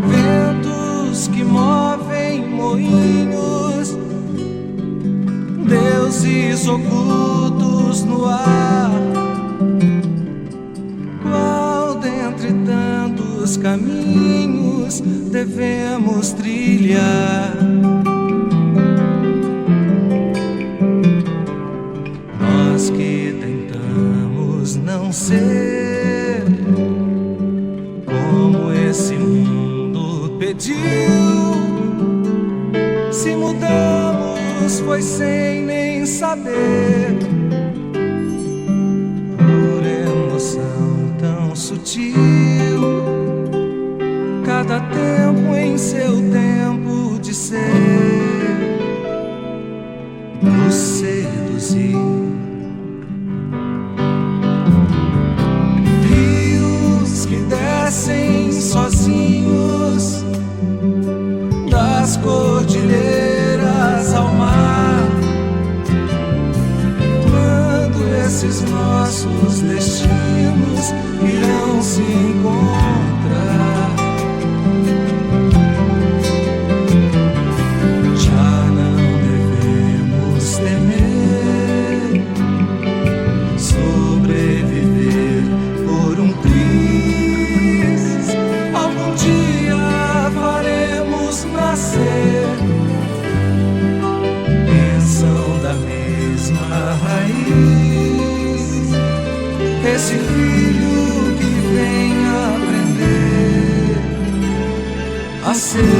Ventos que movem moinhos, deuses ocultos no ar. Qual dentre tantos caminhos devemos trilhar? Nós que tentamos não ser como esse mundo pediu. Se mudamos foi sem nem saber, por emoção tão sutil. Cada tempo em seu tempo de ser nos seduziu. Rios que descem sozinhos das cordilheiras ao mar, quando esses nossos destinos irão se encontrar. Já não devemos temer sobreviver por um triz. Algum dia faremos nascer bênção da mesma raiz, esse filho que vem aprender a ser.